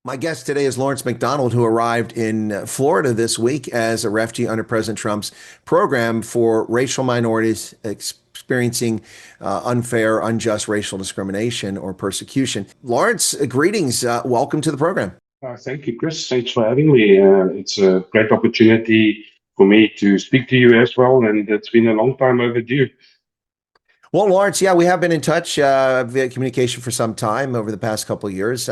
My guest today is Lawrence McDonald, who arrived in Florida this week as a refugee under President Trump's program for racial minorities experiencing unfair, unjust racial discrimination or persecution. Lawrence, greetings. Welcome to the program. Thank you, Chris. Thanks for having me. It's a great opportunity for me to speak to you as well, and it's been a long time overdue. Well, Lawrence, yeah, we have been in touch via communication for some time over the past couple of years.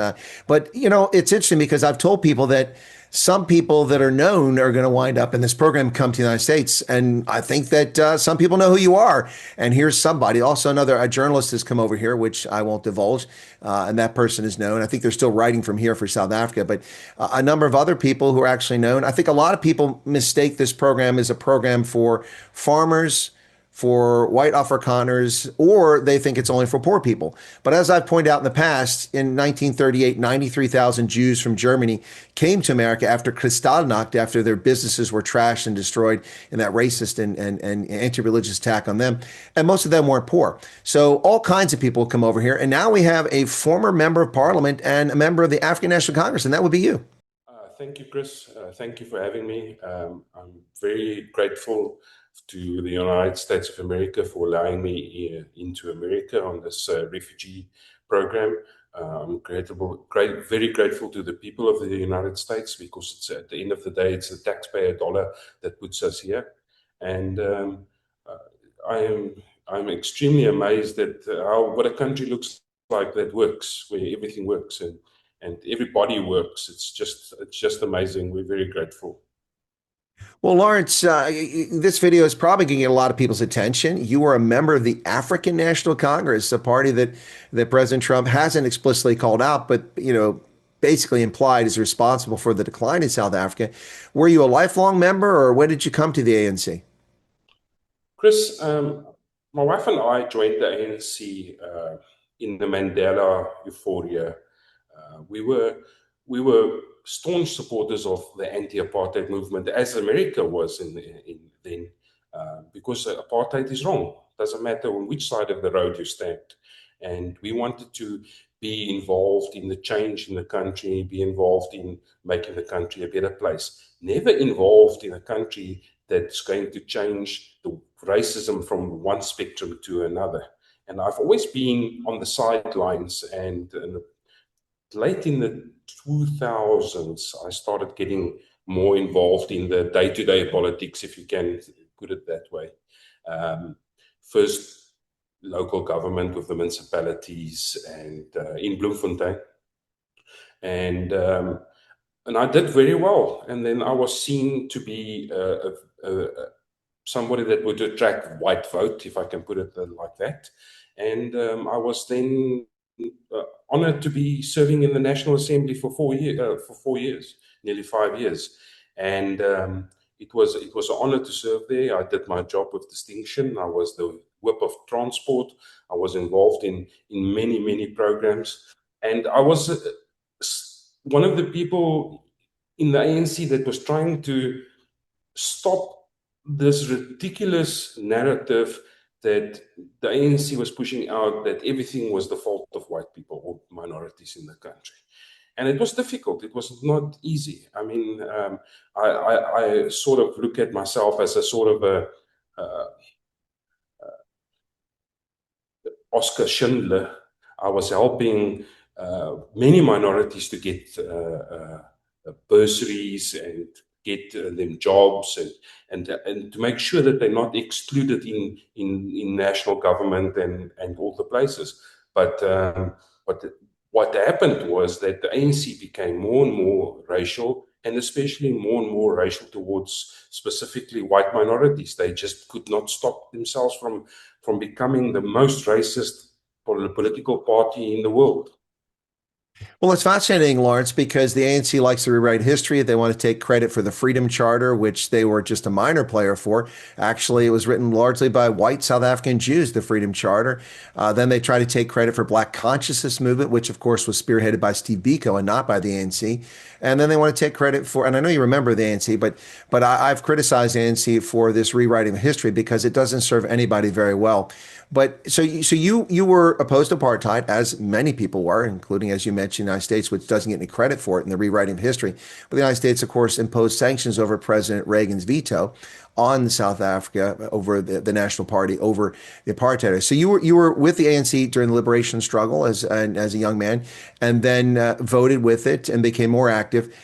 But, it's interesting because I've told people that some people that are known are going to wind up in this program come to the United States. And I think that some people know who you are. And here's somebody, also a journalist has come over here, which I won't divulge. And that person is known. I think they're still writing from here for South Africa, but a number of other people who are actually known. I think a lot of people mistake this program as a program for farmers, for white Afrikaners, or they think it's only for poor people. But as I've pointed out in the past, in 1938, 93,000 Jews from Germany came to America after Kristallnacht, after their businesses were trashed and destroyed in that racist and anti-religious attack on them. And most of them weren't poor. So all kinds of people come over here. And now we have a former member of parliament and a member of the African National Congress, and that would be you. Thank you, Chris. Thank you for having me. I'm very grateful to the United States of America for allowing me into America on this refugee program. Very grateful to the people of the United States, because it's, at the end of the day, it's the taxpayer dollar that puts us here. And I'm extremely amazed at what a country looks like that works, where everything works and everybody works. It's just amazing. We're very grateful. Well, Lawrence, this video is probably going to get a lot of people's attention. You are a member of the African National Congress, a party that President Trump hasn't explicitly called out, but basically implied is responsible for the decline in South Africa. Were you a lifelong member, or when did you come to the ANC? Chris, my wife and I joined the ANC in the Mandela euphoria. We were staunch supporters of the anti-apartheid movement, as America was then, because apartheid is wrong. Doesn't matter on which side of the road you stand. And we wanted to be involved in the change in the country, be involved in making the country a better place. Never involved in a country that's going to change the racism from one spectrum to another. And I've always been on the sidelines, and late in the 2000s, I started getting more involved in the day-to-day politics, if you can put it that way. First, local government with the municipalities and in Bloemfontein. And I did very well. And then I was seen to be somebody that would attract white vote, if I can put it like that. And I was then honored to be serving in the National Assembly for 4 years, nearly 5 years. And it was an honor to serve there. I did my job with distinction. I was the whip of transport. I was involved in many programs. And I was one of the people in the ANC that was trying to stop this ridiculous narrative that the ANC was pushing out, that everything was the fault of white people or minorities in the country. And it was difficult. It was not easy. I mean, I sort of look at myself as a sort of a Oscar Schindler. I was helping many minorities to get bursaries and get them jobs and to make sure that they're not excluded in national government and all the places. But what happened was that the ANC became more and more racial, and especially more and more racial towards specifically white minorities. They just could not stop themselves from becoming the most racist political party in the world. Well, it's fascinating, Lawrence, because the ANC likes to rewrite history. They want to take credit for the Freedom Charter, which they were just a minor player for. Actually, it was written largely by white South African Jews, the Freedom Charter. Then they try to take credit for Black Consciousness Movement, which, of course, was spearheaded by Steve Biko and not by the ANC. And then they want to take credit for, and I know you remember the ANC, but I've criticized the ANC for this rewriting of history because it doesn't serve anybody very well. But so you were opposed to apartheid, as many people were, including, as you mentioned, the United States, which doesn't get any credit for it in the rewriting of history. But the United States, of course, imposed sanctions over President Reagan's veto on South Africa over the National Party over the apartheid. So you were with the ANC during the liberation struggle as a young man, and then voted with it and became more active.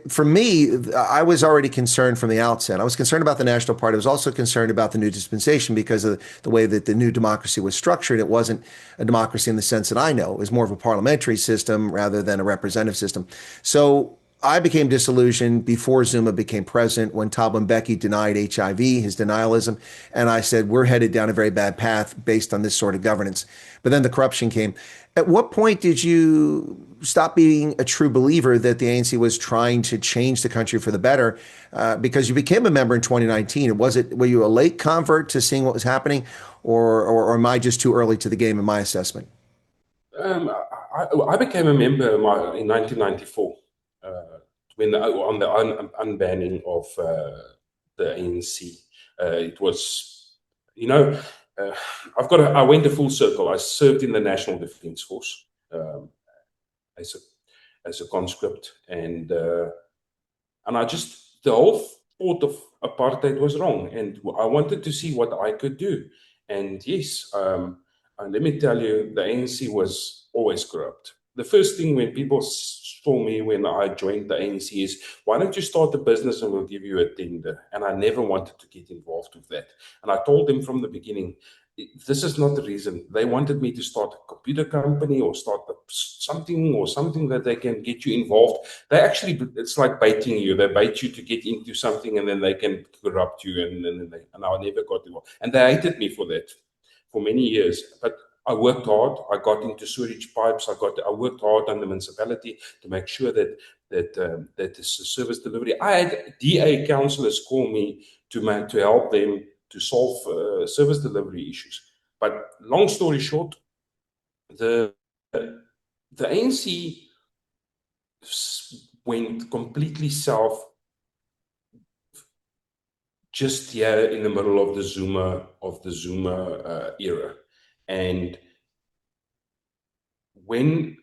For me, I was already concerned from the outset. I was concerned about the National Party. I was also concerned about the new dispensation because of the way that the new democracy was structured. It wasn't a democracy in the sense that I know. It was more of a parliamentary system rather than a representative system. So I became disillusioned before Zuma became president when Thabo Mbeki denied HIV, his denialism. And I said, we're headed down a very bad path based on this sort of governance. But then the corruption came. At what point did you stop being a true believer that the ANC was trying to change the country for the better? Because you became a member in 2019. Were you a late convert to seeing what was happening, or am I just too early to the game in my assessment? I became a member in 1994 when on the unbanning of the ANC. It was, you know, uh, I went a full circle. I served in the National Defence Force as a conscript, and I just the whole thought of apartheid was wrong, and I wanted to see what I could do. And yes, and let me tell you, the ANC was always corrupt. The first thing when people saw me when I joined the ANC is, why don't you start a business and we'll give you a tender? And I never wanted to get involved with that. And I told them from the beginning, this is not the reason. They wanted me to start a computer company or start something that they can get you involved. They actually, it's like baiting you. They bait you to get into something and then they can corrupt you. And I never got involved. And they hated me for that for many years. But I worked hard. I got into sewage pipes. I worked hard on the municipality to make sure that the service delivery. I had DA councillors call me to help them to solve service delivery issues. But long story short, the the ANC went completely south just here in the middle of the Zuma era, and when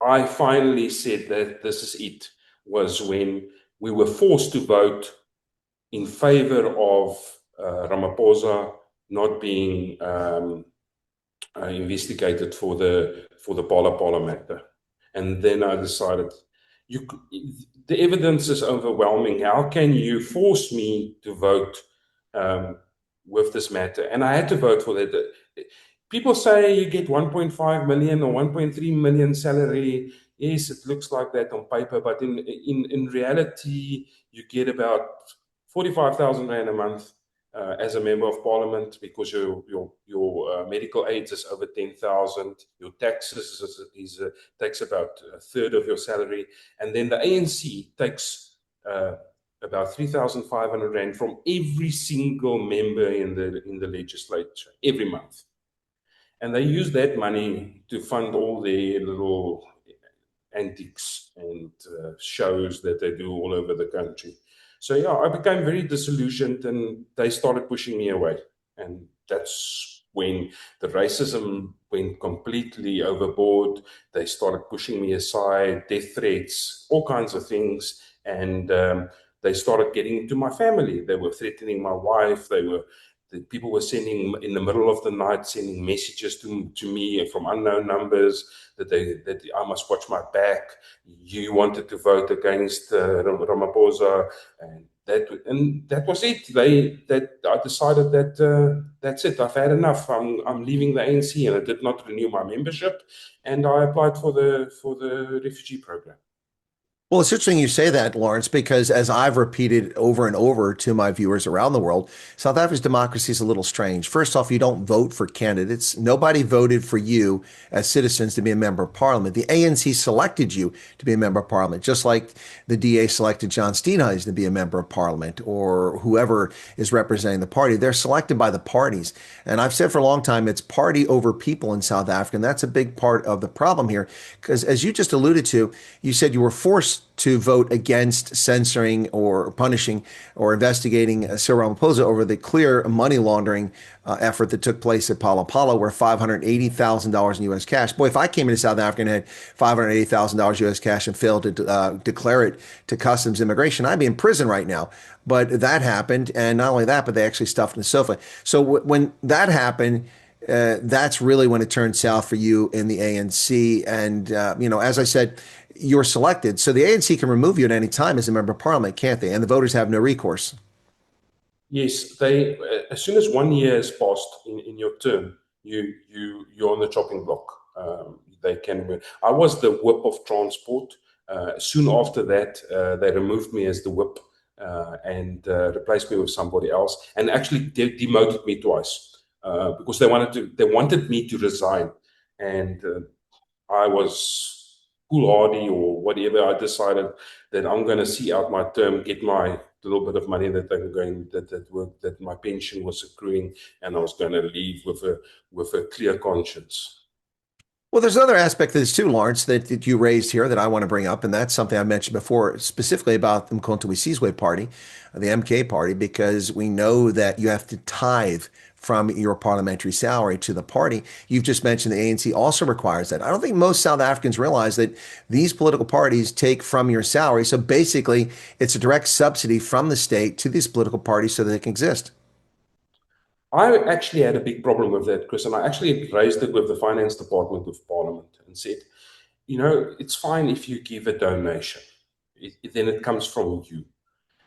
I finally said that this is it, was when we were forced to vote in favor of Ramaphosa not being investigated for the Pala matter. And then I decided, you, the evidence is overwhelming. How can you force me to vote with this matter? And I had to vote for that. People say you get 1.5 million or 1.3 million salary. Yes, it looks like that on paper, but in reality, you get about 45,000 rand a month as a member of parliament, because your medical aids is over 10,000. Your taxes takes about a third of your salary, and then the ANC takes about 3,500 rand from every single member in the legislature every month. And they use that money to fund all their little antics and shows that they do all over the country. So yeah, I became very disillusioned and they started pushing me away. And that's when the racism went completely overboard. They started pushing me aside, death threats, all kinds of things. And they started getting into my family. They were threatening my wife. The people were sending in the middle of the night, sending messages to me from unknown numbers that I must watch my back. You wanted to vote against Ramaphosa, and that was it. I decided that that's it. I've had enough. I'm leaving the ANC, and I did not renew my membership, and I applied for the refugee program. Well, it's interesting you say that, Lawrence, because as I've repeated over and over to my viewers around the world, South Africa's democracy is a little strange. First off, you don't vote for candidates. Nobody voted for you as citizens to be a member of parliament. The ANC selected you to be a member of parliament, just like the DA selected John Steenhuisen to be a member of parliament or whoever is representing the party. They're selected by the parties. And I've said for a long time, it's party over people in South Africa. And that's a big part of the problem here. Because as you just alluded to, you said you were forced recourse to vote against censoring or punishing or investigating Cyril Ramaphosa over the clear money laundering effort that took place at Palo Palo, where $580,000 in U.S. cash. Boy, if I came into South Africa and had $580,000 U.S. cash and failed to declare it to customs immigration, I'd be in prison right now. But that happened, and not only that, but they actually stuffed in the sofa. So when that happened, that's really when it turned south for you in the ANC. And, as I said, you're selected. So the ANC can remove you at any time as a member of parliament, can't they? And the voters have no recourse. Yes, they as soon as 1 year has passed in your term, you're on the chopping block. They can. I was the whip of transport. Soon after that, they removed me as the whip and replaced me with somebody else, and actually demoted me twice because they wanted me to resign, and I was foolhardy or whatever. I decided that I'm going to see out my term, get my little bit of money that I'm going that my pension was accruing, and I was going to leave with a clear conscience. Well, there's another aspect of this too, Lawrence, that you raised here that I want to bring up, and that's something I mentioned before, specifically about the Mkhonto weSizwe party, the MK party, because we know that you have to tithe from your parliamentary salary to the party. You've just mentioned the ANC also requires that. I don't think most South Africans realize that these political parties take from your salary. So basically, it's a direct subsidy from the state to these political parties so that they can exist. I actually had a big problem with that, Chris, and I actually raised it with the finance department of Parliament and said, it's fine if you give a donation, then it comes from you.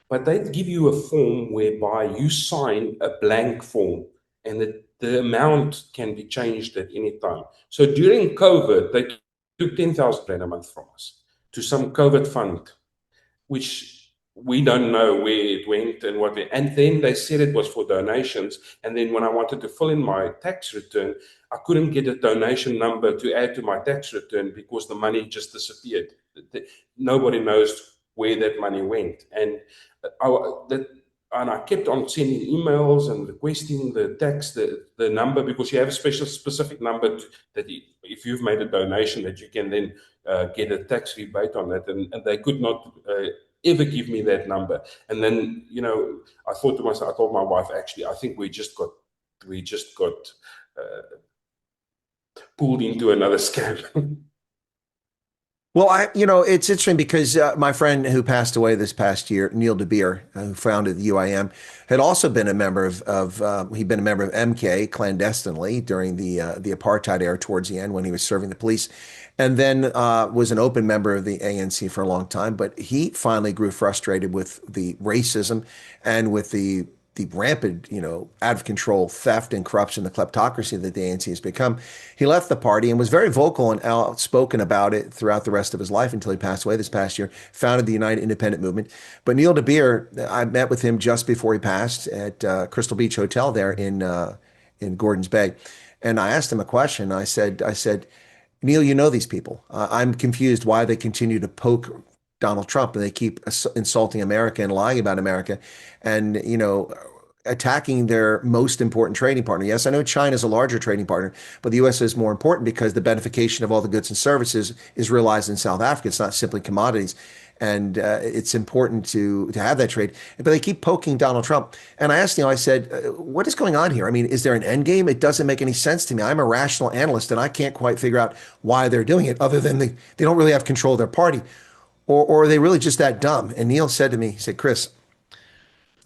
But they give you a form whereby you sign a blank form, and the amount can be changed at any time. So during COVID, they took 10,000 Rand a month from us to some COVID fund, which we don't know where it went and what. And then they said it was for donations. And then when I wanted to fill in my tax return, I couldn't get a donation number to add to my tax return because the money just disappeared. Nobody knows where that money went. And I kept on sending emails and requesting the number, because you have a specific number that if you've made a donation, that you can then get a tax rebate on that. And they could not ever give me that number. And then, I thought to myself, I told my wife, actually, I think we just got pulled into another scam. Well, it's interesting because my friend who passed away this past year, Neil de Beer, who founded the UIM, had also been a member he'd been a member of MK clandestinely during the apartheid era towards the end when he was serving the police, and then was an open member of the ANC for a long time. But he finally grew frustrated with the racism and with the rampant, out of control theft and corruption, the kleptocracy that the ANC has become. He left the party and was very vocal and outspoken about it throughout the rest of his life until he passed away this past year, founded the United Independent Movement. But Neil de Beer, I met with him just before he passed at Crystal Beach Hotel there in Gordons Bay. And I asked him a question. I said, Neil, you know these people. I'm confused why they continue to poke Donald Trump and they keep insulting America and lying about America and, attacking their most important trading partner. Yes, I know China is a larger trading partner, but the U.S. is more important because the beneficiation of all the goods and services is realized in South Africa. It's not simply commodities. And it's important to have that trade. But they keep poking Donald Trump. And I asked, I said, what is going on here? I mean, is there an end game? It doesn't make any sense to me. I'm a rational analyst, and I can't quite figure out why they're doing it other than they don't really have control of their party. Or are they really just that dumb? And Neil said to me, he said, Chris,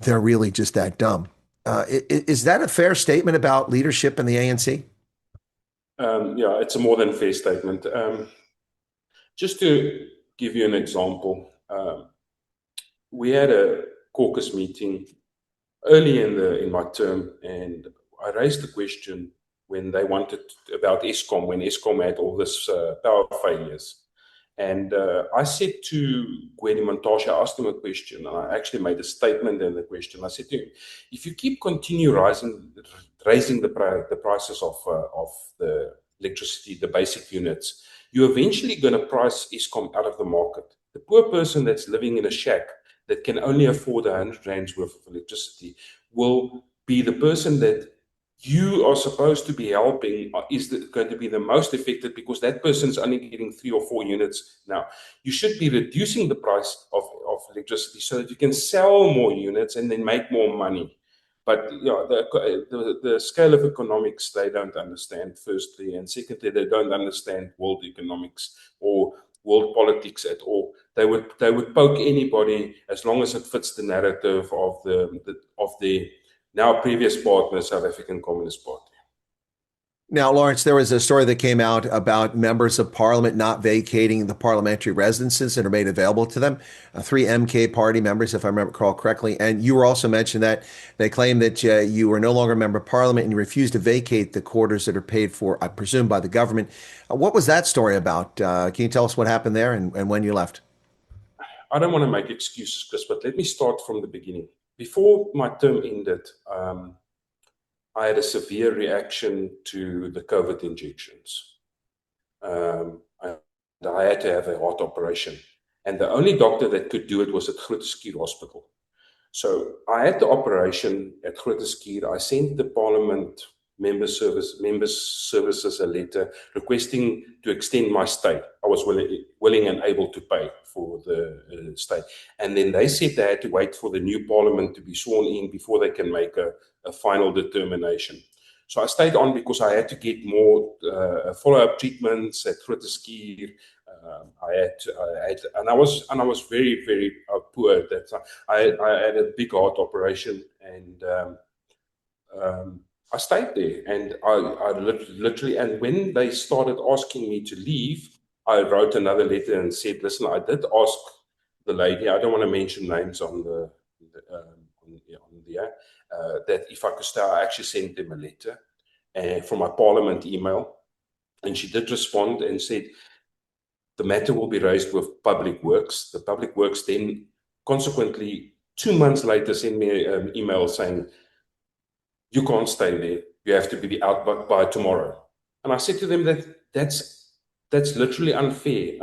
they're really just that dumb. Is that a fair statement about leadership in the ANC? Yeah, it's a more than fair statement. Just to give you an example, we had a caucus meeting early in my term, and I raised the question when they wanted about Eskom, when Eskom had all this power failures. And I said to Gwenny Montashe, I asked him a question, and I actually made a statement in the question. I said to him, if you continue raising the prices of the electricity, the basic units, you're eventually going to price Eskom out of the market. The poor person that's living in a shack that can only afford 100 rands worth of electricity will be the person that you are supposed to be helping is going to be the most affected because that person's only getting 3 or 4 units now. You should be reducing the price of electricity so that you can sell more units and then make more money. But the scale of economics they don't understand, firstly, and secondly, they don't understand world economics or world politics at all. They would poke anybody as long as it fits the narrative of the now previous partner, South African Communist Party. Now, Lawrence, there was a story that came out about members of parliament not vacating the parliamentary residences that are made available to them. Three MK party members, if I remember correctly. And you were also mentioned that they claim that you were no longer a member of parliament and you refused to vacate the quarters that are paid for, I presume, by the government. What was that story about? Can you tell us what happened there and when you left? I don't want to make excuses, Chris, but let me start from the beginning. Before my term ended, I had a severe reaction to the COVID injections. And I had to have a heart operation. And the only doctor that could do it was at Groote Hospital. So I had the operation at Groote. I sent the Parliament members services a letter requesting to extend my stay. I was willing and able to pay for the stay. And then they said they had to wait for the new Parliament to be sworn in before they can make a final determination. So I stayed on because I had to get more follow-up treatments at Groote. And I was very, very poor at that time. I had a big heart operation, and I stayed there. And I literally, and when they started asking me to leave, I wrote another letter and said, "Listen, I did ask the lady. I don't want to mention names on the that if I could stay, I actually sent them a letter from my Parliament email, and she did respond and said." The matter will be raised with Public Works. The Public Works then, consequently, 2 months later, sent me an email saying, "You can't stay there. You have to be out by tomorrow." And I said to them that that's literally unfair.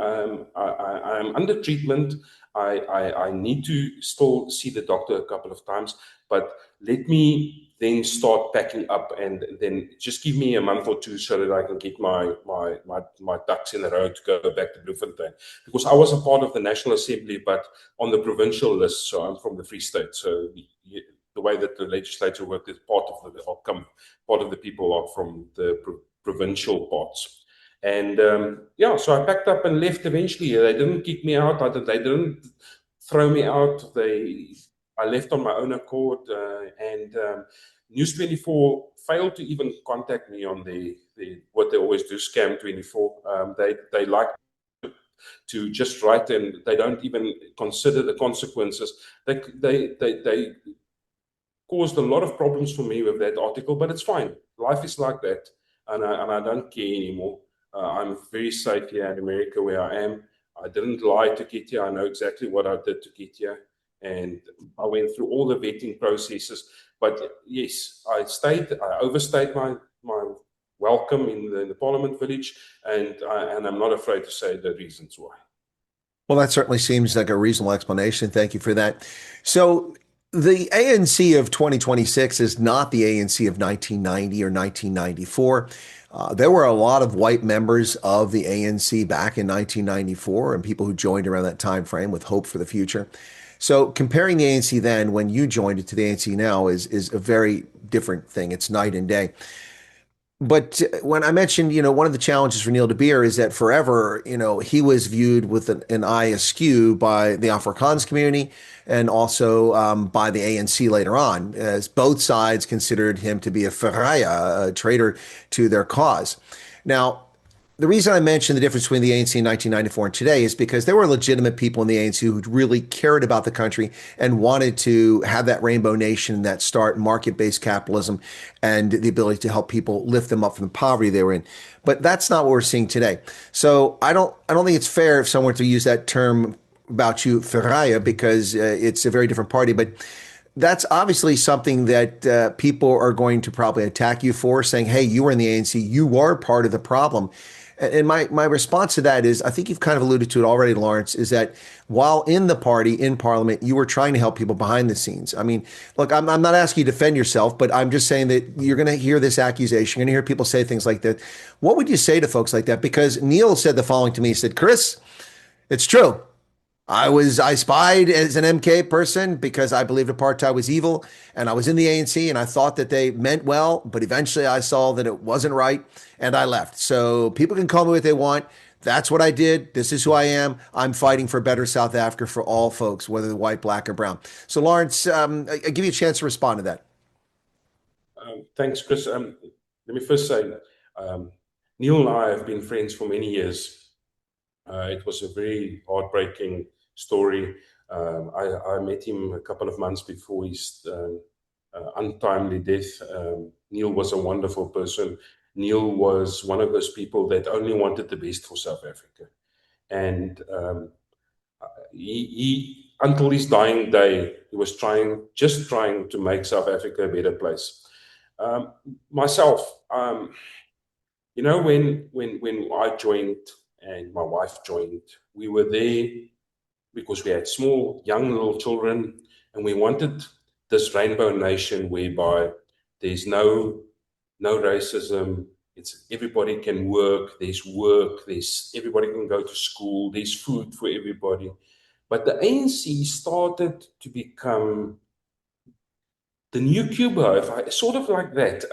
I'm under treatment. I need to still see the doctor a couple of times, but let me then start packing up and then just give me a month or two so that I can get my ducks in a row to go back to Bloemfontein. Because I was a part of the National Assembly, but on the provincial list, so I'm from the Free State. So the way that the legislature worked is part of the people are from the provincial parts. And so I packed up and left eventually. They didn't kick me out. They didn't throw me out. I left on my own accord. And News 24 failed to even contact me on what they always do, Scam 24. They like to just write, and they don't even consider the consequences. They caused a lot of problems for me with that article, but it's fine. Life is like that, and I don't care anymore. I'm very safe here in America where I am. I didn't lie to get here. I know exactly what I did to get here, and I went through all the vetting processes. But yes, I overstayed my welcome in the Parliament Village, and I'm not afraid to say the reasons why. Well, that certainly seems like a reasonable explanation. Thank you for that. So the ANC of 2026 is not the ANC of 1990 or 1994. There were a lot of white members of the ANC back in 1994 and people who joined around that time frame with hope for the future. So comparing the ANC then when you joined it to the ANC now is a very different thing. It's night and day. But when I mentioned, one of the challenges for Neil de Beer is that forever, he was viewed with an eye askew by the Afrikaans community and also by the ANC later on, as both sides considered him to be a pariah, a traitor to their cause. Now, the reason I mentioned the difference between the ANC in 1994 and today is because there were legitimate people in the ANC who really cared about the country and wanted to have that rainbow nation, that start market-based capitalism and the ability to help people lift them up from the poverty they were in. But that's not what we're seeing today. So I don't think it's fair if someone were to use that term about you, Ferraya, because it's a very different party. But that's obviously something that people are going to probably attack you for, saying, hey, you were in the ANC, you are part of the problem. And my response to that is, I think you've kind of alluded to it already, Lawrence, is that while in the party, in Parliament, you were trying to help people behind the scenes. I mean, look, I'm not asking you to defend yourself, but I'm just saying that you're going to hear this accusation. You're going to hear people say things like that. What would you say to folks like that? Because Neil said the following to me. He said, Chris, it's true. I spied as an MK person because I believed apartheid was evil, and I was in the ANC and I thought that they meant well, but eventually I saw that it wasn't right and I left. So people can call me what they want. That's what I did. This is who I am. I'm fighting for better South Africa for all folks, whether they're white, black, or brown. So Lawrence, I give you a chance to respond to that. Thanks, Chris. Let me first say, Neil and I have been friends for many years. It was a very heartbreaking story. I met him a couple of months before his untimely death. Neil was a wonderful person. Neil was one of those people that only wanted the best for South Africa. And he until his dying day, he was just trying to make South Africa a better place. Myself, when I joined and my wife joined, we were there because we had small, young little children, and we wanted this rainbow nation whereby there's no racism. It's everybody can work. There's everybody can go to school. There's food for everybody. But the ANC started to become the new Cuba, sort of like that.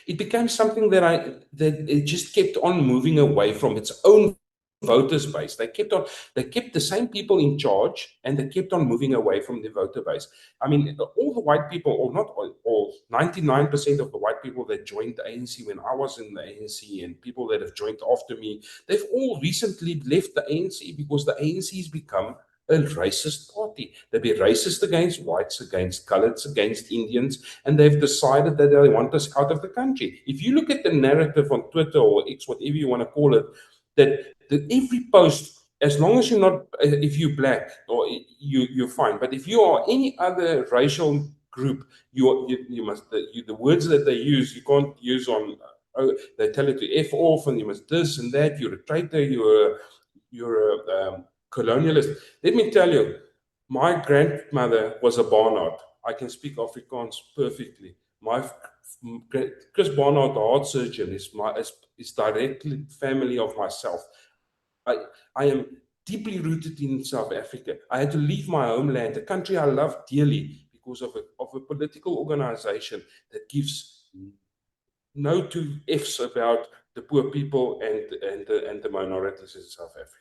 It became something that it just kept on moving away from its own voters base. They kept the same people in charge, and they kept on moving away from the voter base. I mean, all the white people, or not all, 99% of the white people that joined the ANC when I was in the ANC, and people that have joined after me, they've all recently left the ANC because the ANC has become a racist party. They've been racist against whites, against coloreds, against Indians, and they've decided that they want us out of the country. If you look at the narrative on Twitter or X, whatever you want to call it, that every post, as long as you're not, if you're black, or you're fine. But if you are any other racial group, you must the words that they use, you can't use on. They tell you to F off, and you must this and that. You're a traitor. You're a colonialist. Let me tell you, my grandmother was a Barnard. I can speak Afrikaans perfectly. My Chris Barnard, the heart surgeon, is directly family of myself. I am deeply rooted in South Africa. I had to leave my homeland, a country I love dearly, because of a political organization that gives no two F's about the poor people and the minorities in South Africa.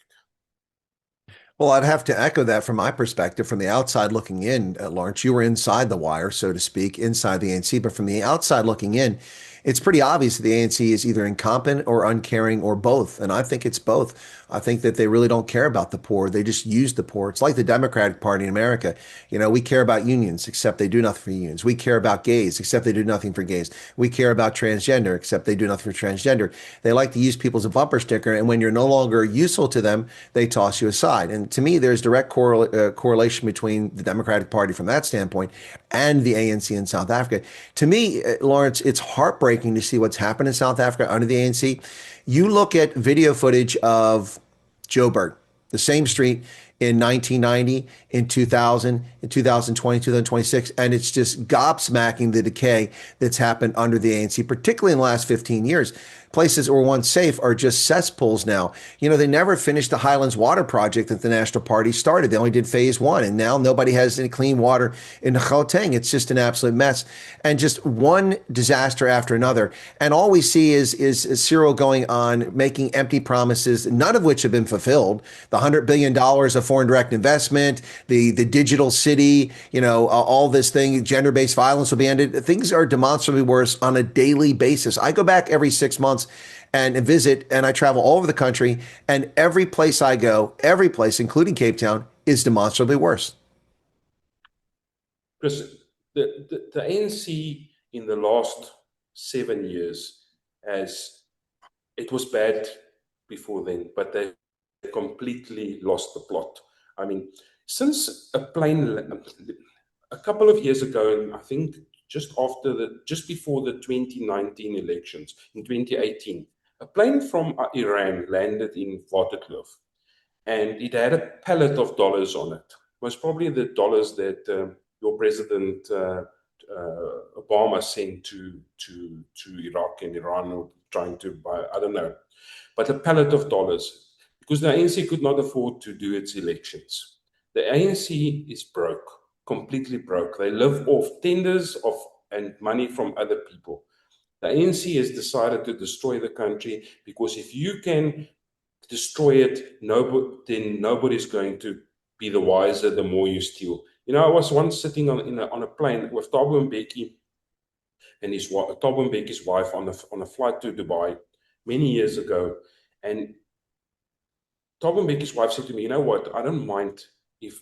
Well, I'd have to echo that from my perspective, from the outside looking in, Lawrence. You were inside the wire, so to speak, inside the ANC, but from the outside looking in, it's pretty obvious that the ANC is either incompetent or uncaring or both. And I think it's both. I think that they really don't care about the poor. They just use the poor. It's like the Democratic Party in America. You know, we care about unions, except they do nothing for unions. We care about gays, except they do nothing for gays. We care about transgender, except they do nothing for transgender. They like to use people as a bumper sticker. And when you're no longer useful to them, they toss you aside. And to me, there's direct correlation between the Democratic Party from that standpoint and the ANC in South Africa. To me, Lawrence, it's heartbreaking to see what's happened in South Africa under the ANC. You look at video footage of Joburg, the same street in 1990, in 2000, in 2020, 2026, and it's just gobsmacking the decay that's happened under the ANC, particularly in the last 15 years. Places that were once safe are just cesspools now. You know, they never finished the Highlands Water Project that the National Party started. They only did phase one, and now nobody has any clean water in Gauteng. It's just an absolute mess, and just one disaster after another. And all we see is Cyril going on making empty promises, none of which have been fulfilled. The $100 billion of foreign direct investment, the digital city, you know, all this thing, gender-based violence will be ended. Things are demonstrably worse on a daily basis. I go back every 6 months and visit, and I travel all over the country, and every place I go, every place, including Cape Town, is demonstrably worse. Chris, the ANC in the last 7 years it was bad before then, but they completely lost the plot. I mean, since a couple of years ago, and I think just before the 2019 elections, in 2018, A plane from Iran landed in Waterkloof, and it had a pallet of dollars on it. It was probably the dollars that your president Obama sent to Iraq and Iran, or trying to buy, I don't know, but a pallet of dollars, because the ANC could not afford to do its elections. The ANC is broke, completely broke. They live off tenders of and money from other people. The ANC has decided to destroy the country, because if you can destroy it, then nobody's going to be the wiser the more you steal. You know, I was once sitting on a plane with Thabo Mbeki and Thabo Mbeki's wife on a flight to Dubai many years ago, and Thabo Mbeki's wife said to me, "You know what? I don't mind if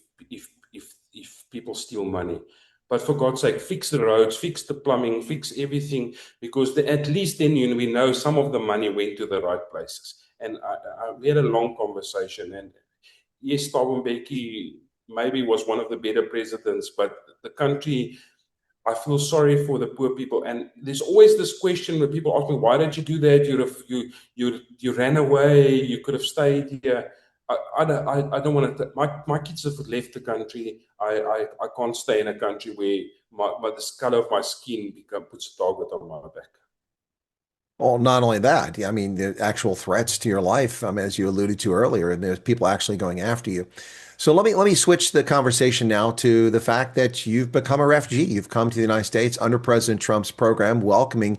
people steal money, but for God's sake, fix the roads, fix the plumbing, fix everything, because at least then we know some of the money went to the right places." And we had a long conversation. And yes, Thabo Mbeki maybe was one of the better presidents, but the country, I feel sorry for the poor people. And there's always this question when people ask me, "Why did you do that? You ran away. You could have stayed here." I don't want to. My kids have left the country. I can't stay in a country where the color of my skin puts a target on my back. Well, not only that, I mean, the actual threats to your life, as you alluded to earlier, and there's people actually going after you. So let me switch the conversation now to the fact that you've become a refugee. You've come to the United States under President Trump's program, welcoming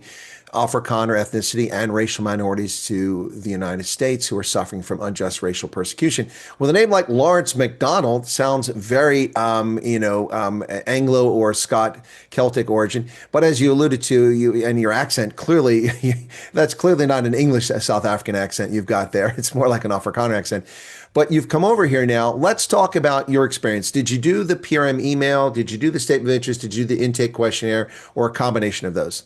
Afrikaner ethnicity and racial minorities to the United States who are suffering from unjust racial persecution. With a name like Lawrence McDonald, sounds very, Anglo or Scot Celtic origin. But as you alluded to, you and your accent clearly, that's clearly not an English South African accent you've got there. It's more like an Afrikaner accent. But you've come over here now. Let's talk about your experience. Did you do the PRM email? Did you do the statement of interest? Did you do the intake questionnaire, or a combination of those?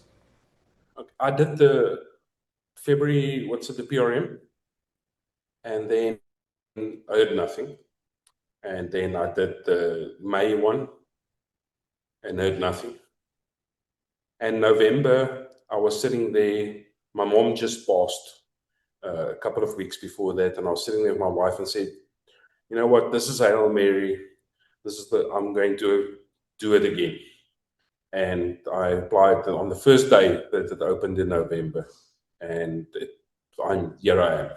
Okay. I did the February, what's it, the PRM, and then I heard nothing. And then I did the May one and heard nothing. And November, I was sitting there. My mom just passed a couple of weeks before that, and I was sitting there with my wife and said, "You know what? This is Hail Mary. I'm going to do it again." And I applied on the first day that it opened in November, and here I am.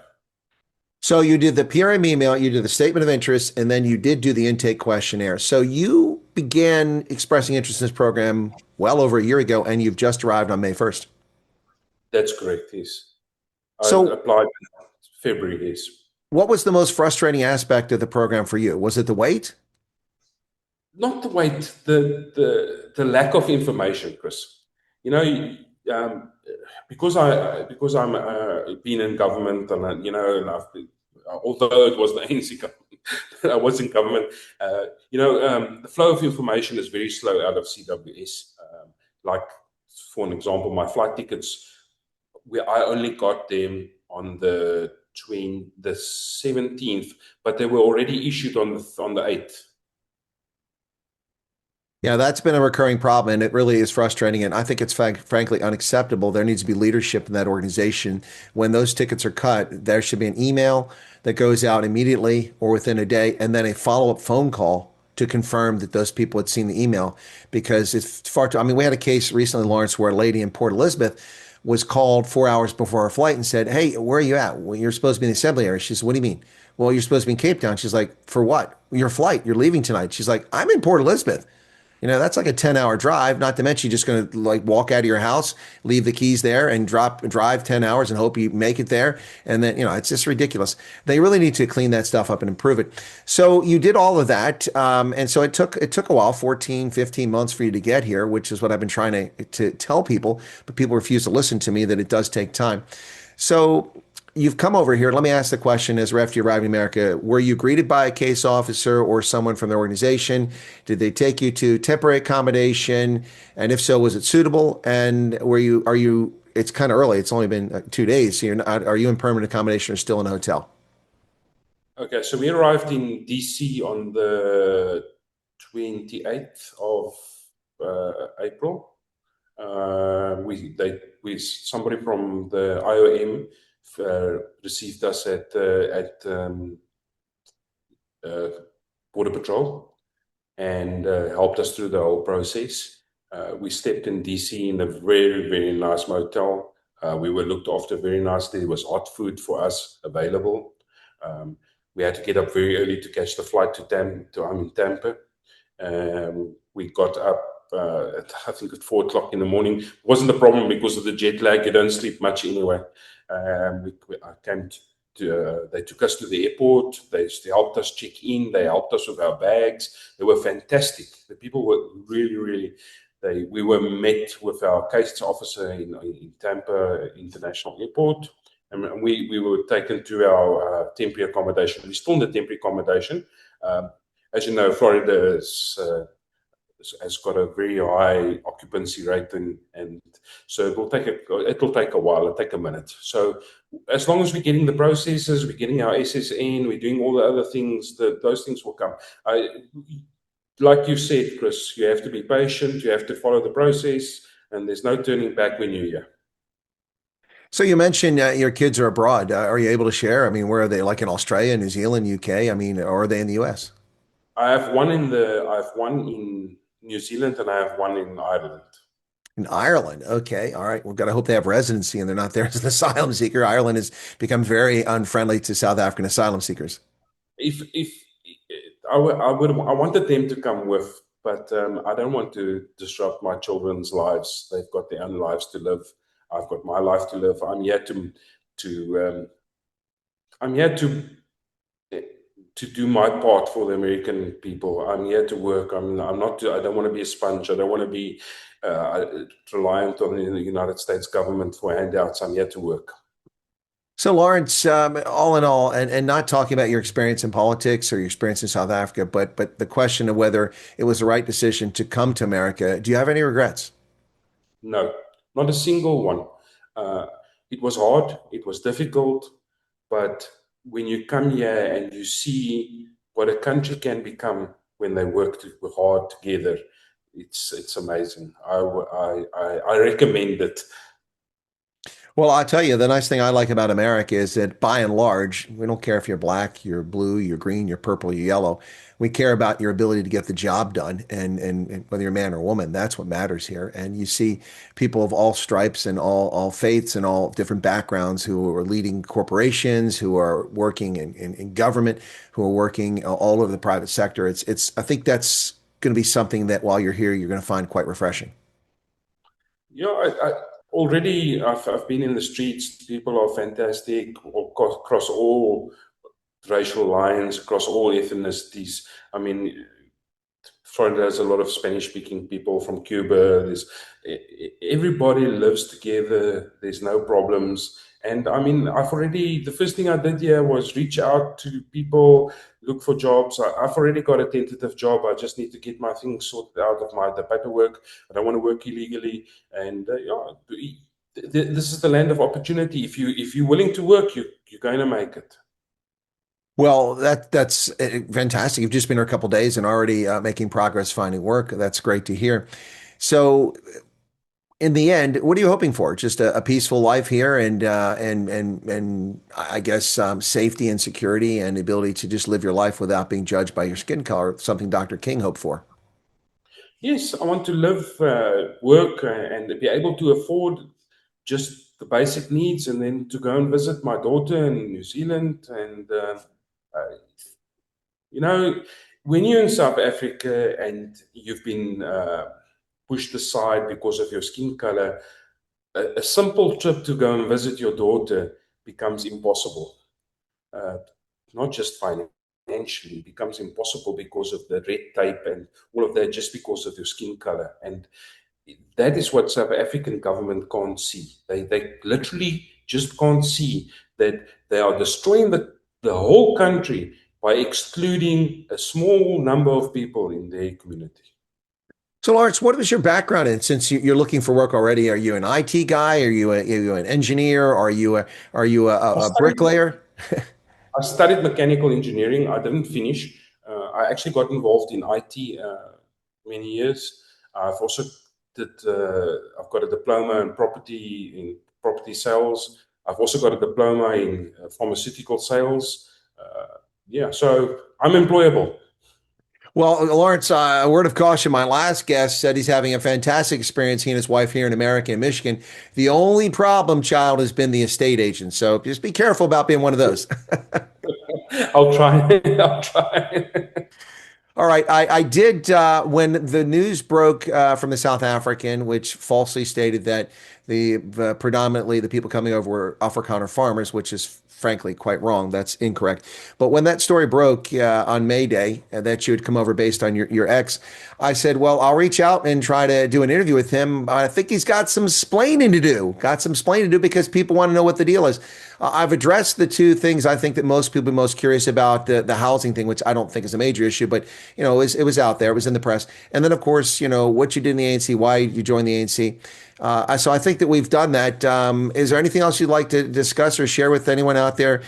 So you did the PRM email, you did the statement of interest, and then you did do the intake questionnaire. So you began expressing interest in this program well over a year ago, and you've just arrived on May 1st. That's correct, yes. I So applied in February, yes. what was the most frustrating aspect of the program for you? Was it the wait? Not the wait, the lack of information, Chris. You know, because I'm been in government, and and I've been, although it was the ANC government, I was in government. The flow of information is very slow out of CWS. Like, for an example, my flight tickets, where I only got them on the 17th, but they were already issued on the 8th. Yeah, that's been a recurring problem, and it really is frustrating. And I think it's frankly unacceptable. There needs to be leadership in that organization. When those tickets are cut, there should be an email that goes out immediately or within a day, and then a follow-up phone call to confirm that those people had seen the email. Because it's far too, I mean, we had a case recently, Lawrence, where a lady in Port Elizabeth was called 4 hours before her flight and said, "Hey, where are you at? Well, you're supposed to be in the assembly area." She said, "What do you mean?" "Well, you're supposed to be in Cape Town." She's like, "For what?" "Your flight. You're leaving tonight." She's like, "I'm in Port Elizabeth." That's like a 10-hour drive, not to mention you're just going to like walk out of your house, leave the keys there and drive 10 hours and hope you make it there. And then, it's just ridiculous. They really need to clean that stuff up and improve it. So you did all of that. And so it took a while, 14, 15 months for you to get here, which is what I've been trying to tell people, but people refuse to listen to me that it does take time. So you've come over here. Let me ask the question: as a refugee arriving in America, were you greeted by a case officer or someone from the organization? Did they take you to temporary accommodation? And if so, was it suitable? And it's kind of early. It's only been 2 days. So are you in permanent accommodation or still in a hotel? Okay, so we arrived in DC on the 28th of April. Somebody from the IOM received us at uh, Border Patrol and helped us through the whole process. We stepped in DC in a very, very nice motel. We were looked after very nicely. There was hot food for us available. Um, we had to get up very early to catch the flight I'm in Tampa. We got up, I think, at 4 o'clock in the morning. It wasn't a problem because of the jet lag. You don't sleep much anyway. I came they took us to the airport. They helped us check in. They helped us with our bags. They were fantastic. The people were really, really. We were met with our case officer in Tampa International Airport, and we were taken to our temporary accommodation. We're still in the temporary accommodation. As you know, Florida has got a very high occupancy rate, and so it'll take a while. It'll take a minute. So as long as we're getting the processes, we're getting our SSN, we're doing all the other things, those things will come. Like you said, Chris, you have to be patient. You have to follow the process, and there's no turning back when you're here. So you mentioned your kids are abroad. Are you able to share? I mean, where are they? Like in Australia, New Zealand, UK? I mean, or are they in the US? I have one in New Zealand, and I have one in Ireland. In Ireland. Okay. All right. We've got to hope they have residency and they're not there as an asylum seeker. Ireland has become very unfriendly to South African asylum seekers. If I wanted them to come with, but I don't want to disrupt my children's lives. They've got their own lives to live. I've got my life to live. To I'm here to do my part for the American people. I'm here to work. I'm not. I don't want to be a sponge. I don't want to be reliant on the United States government for handouts. I'm here to work. So, Lawrence, all in all, and not talking about your experience in politics or your experience in South Africa, but the question of whether it was the right decision to come to America, do you have any regrets? No, not a single one. Uh, it was hard, it was difficult, but when you come here and you see what a country can become when they hard together, it's amazing. I recommend it. Well, I'll tell you, the nice thing I like about America is that by and large, we don't care if you're black, you're blue, you're green, you're purple, you're yellow. We care about your ability to get the job done, and whether you're a man or woman, that's what matters here. And you see people of all stripes and all faiths and all different backgrounds who are leading corporations, who are working in government, who are working all over the private sector. I think that's going to be something that while you're here, you're going to find quite refreshing. You know, I've been in the streets. People are fantastic across all racial lines, across all ethnicities. I mean, Florida has a lot of Spanish-speaking people from Cuba. Everybody lives together. There's no problems. And I mean, the first thing I did here was reach out to people, look for jobs. I've already got a tentative job. I just need to get my things sorted out of the paperwork. I don't want to work illegally. And this is the land of opportunity. If you're willing to work, you're going to make it. Well, that's fantastic. You've just been here a couple of days and already making progress finding work. That's great to hear. So, in the end, what are you hoping for? Just a peaceful life here, and I guess safety and security and the ability to just live your life without being judged by your skin color. Something Dr. King hoped for. Yes, I want to live, work, and be able to afford just the basic needs, and then to go and visit my daughter in New Zealand. And uh, you know, when you're in South Africa and you've been pushed aside because of your skin color, a simple trip to go and visit your daughter becomes impossible. Uh, Not just financially, it becomes impossible because of the red tape and all of that, just because of your skin color. And that is what South African government can't see. They literally just can't see that they are destroying the whole country by excluding a small number of people in their community. So, Lawrence, what is your background in? Since you're looking for work already, are you an IT guy? Are you an engineer? Are you I a studied, bricklayer? I studied mechanical engineering. I didn't finish. I actually got involved in IT many years. I've also I've got a diploma in property sales. I've also got a diploma in pharmaceutical sales. Yeah, so I'm employable. Well, Lawrence, a word of caution. My last guest said he's having a fantastic experience, he and his wife here in America, in Michigan. The only problem, child, has been the estate agent. So just be careful about being one of those. I'll try. I'll try. All right. I did, when the news broke from the South African, which falsely stated that the predominantly the people coming over were Afrikaner farmers, which is frankly quite wrong. That's incorrect. But when that story broke on May Day that you had come over based on your ex, I said, well, I'll reach out and try to do an interview with him. I think he's got some splaining to do, because people want to know what the deal is. I've addressed the two things I think that most people are most curious about, the housing thing, which I don't think is a major issue, but it was out there, it was in the press, and then of course what you did in the ANC, why you joined the ANC. So I think that we've done that. Is there anything else you'd like to discuss or share with anyone out there?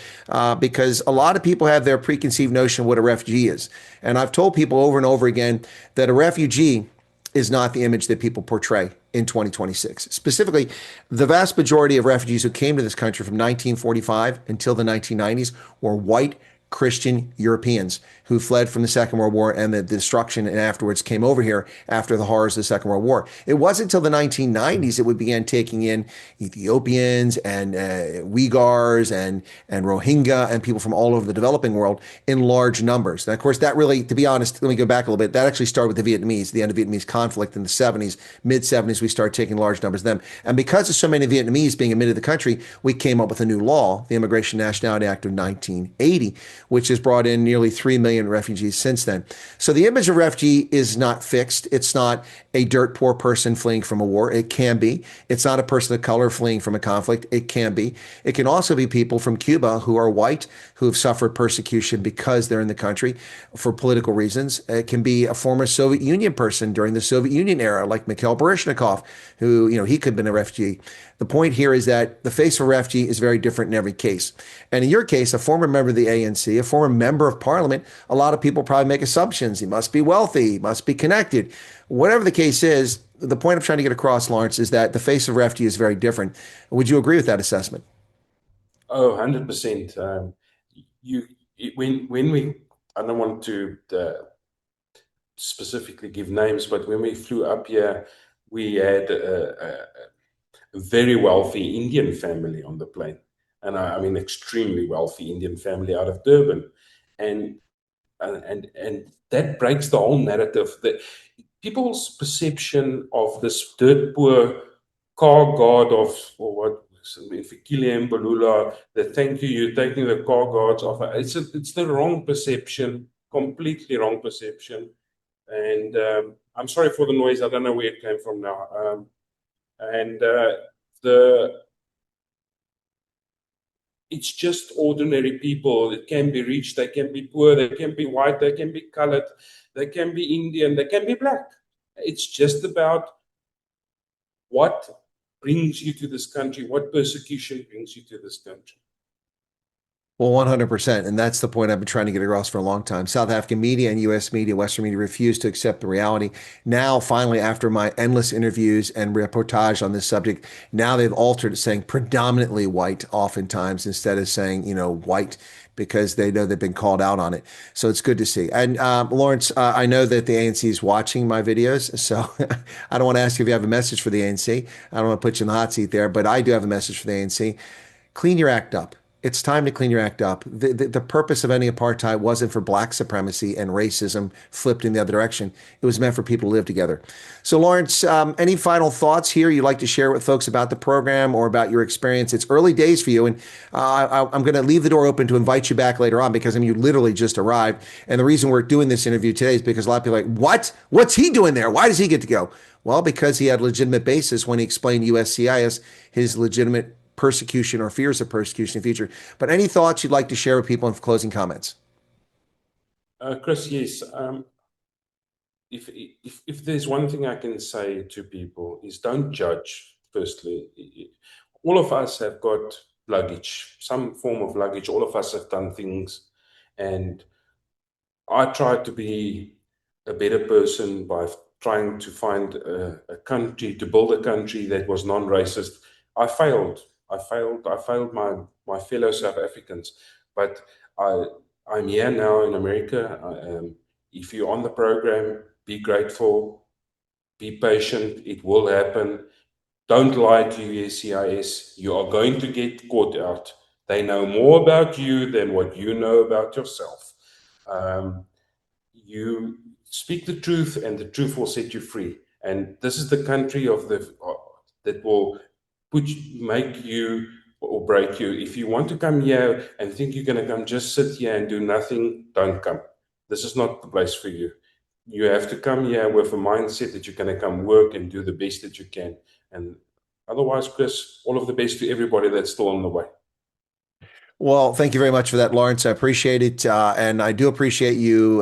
Because a lot of people have their preconceived notion of what a refugee is, and I've told people over and over again that a refugee is not the image that people portray in 2026. Specifically, the vast majority of refugees who came to this country from 1945 until the 1990s were white Christian Europeans who fled from the Second World War and the destruction and afterwards came over here after the horrors of the Second World War. It wasn't until the 1990s that we began taking in Ethiopians and Uyghurs and Rohingya and people from all over the developing world in large numbers. And of course, that really, to be honest, let me go back a little bit. That actually started with the Vietnamese, the end of Vietnamese conflict in the 70s, mid 70s. We started taking large numbers of them. And because of so many Vietnamese being admitted to the country, we came up with a new law, the Immigration Nationality Act of 1980, which has brought in nearly 3 million refugees since then. So the image of refugee is not fixed. It's not a dirt poor person fleeing from a war. It can be. It's not a person of color fleeing from a conflict. It can be. It can also be people from Cuba who are white, who have suffered persecution because they're in the country for political reasons. It can be a former Soviet Union person during the Soviet Union era, like Mikhail Baryshnikov, who, he could have been a refugee. The point here is that the face of a refugee is very different in every case. And in your case, a former member of the ANC, a former member of parliament, a lot of people probably make assumptions. He must be wealthy, he must be connected. Whatever the case is, the point I'm trying to get across, Lawrence, is that the face of a refugee is very different. Would you agree with that assessment? Oh, 100%. You when we, I don't want to specifically give names, but when we flew up here, we had a very wealthy Indian family on the plane, and I mean extremely wealthy Indian family out of Durban, and and that breaks the whole narrative. That people's perception of this dirt poor car god of, or what, Fikile and Balula, that thank you, you're taking the car gods off. It's the wrong perception, completely wrong perception. And I'm sorry for the noise. I don't know where it came from now. And the it's just ordinary people. It can be rich, they can be poor, they can be white, they can be colored, they can be Indian, they can be black. It's just about what brings you to this country, what persecution brings you to this country. Well, 100%. And that's the point I've been trying to get across for a long time. South African media and US media, Western media refuse to accept the reality. Now, finally, after my endless interviews and reportage on this subject, now they've altered it, saying predominantly white, oftentimes, instead of saying, white, because they know they've been called out on it. So it's good to see. And Lawrence, I know that the ANC is watching my videos. So I don't want to ask you if you have a message for the ANC. I don't want to put you in the hot seat there, but I do have a message for the ANC. Clean your act up. It's time to clean your act up. The purpose of any apartheid wasn't for black supremacy and racism flipped in the other direction. It was meant for people to live together. So, Lawrence, any final thoughts here you'd like to share with folks about the program or about your experience? It's early days for you, and I'm going to leave the door open to invite you back later on because, you literally just arrived. And the reason we're doing this interview today is because a lot of people are like, what? What's he doing there? Why does he get to go? Well, because he had legitimate basis when he explained USCIS, his legitimate persecution or fears of persecution in the future. But any thoughts you'd like to share with people in closing comments? Chris, yes. If there's one thing I can say to people is don't judge. Firstly, all of us have got luggage, some form of luggage. All of us have done things, and I tried to be a better person by trying to find a country, to build a country that was non-racist. I failed. I failed my fellow South Africans, but I I'm here now in America. If you're on the program, be grateful, be patient. It will happen. Don't lie to USCIS. You are going to get caught out. They know more about you than what you know about yourself. Um, you speak the truth, and the truth will set you free. And this is the country of the that will make you or break you. If you want to come here and think you're going to come just sit here and do nothing, don't come. This is not the place for you. You have to come here with a mindset that you're going to come work and do the best that you can. And otherwise, Chris, all of the best to everybody that's still on the way. Well, thank you very much for that, Lawrence. I appreciate it. And I do appreciate you,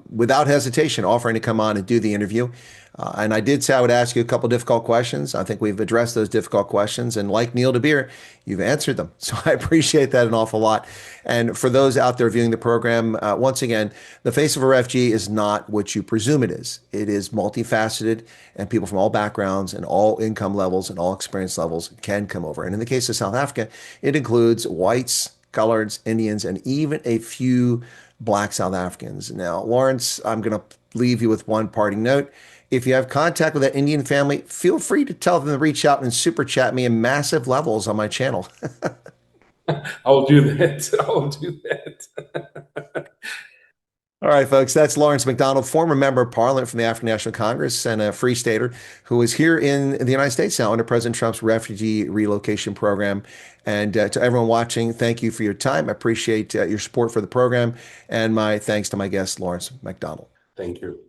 without hesitation, offering to come on and do the interview. And I did say I would ask you a couple difficult questions. I think we've addressed those difficult questions. And like Neil DeBeer, you've answered them. So I appreciate that an awful lot. And for those out there viewing the program, once again, the face of a refugee is not what you presume it is. It is multifaceted, and people from all backgrounds and all income levels and all experience levels can come over. And in the case of South Africa, it includes whites, coloreds, Indians, and even a few Black South Africans. Now, Lawrence, I'm going to leave you with one parting note. If you have contact with that Indian family, feel free to tell them to reach out and super chat me in massive levels on my channel. I'll do that. I'll do that. All right, folks, that's Lawrence McDonald, former member of Parliament from the African National Congress and a Free Stater who is here in the United States now under President Trump's refugee relocation program. And to everyone watching, thank you for your time. I appreciate your support for the program. And my thanks to my guest, Lawrence McDonald. Thank you.